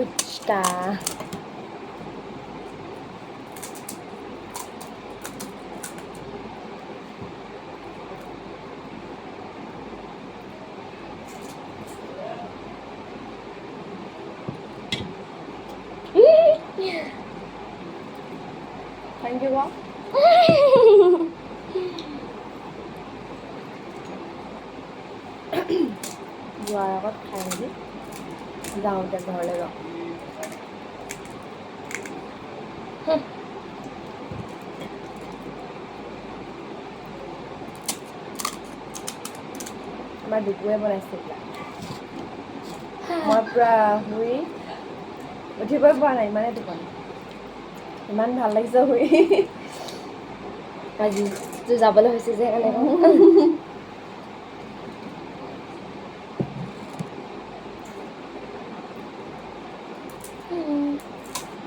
Phuchka Thank you ba? যোৱাৰ আগত খাই মেলি যাওঁতে ঘৰলৈ যাওঁ আমাৰ দুপুৰীয়া বনাইছে মই পূৰা শুই উঠিবই পৰা নাই ইমানে টোপনি ইমান ভাল লাগিছে শুই আজি যাবলৈ হৈছে যে সেইকাৰণে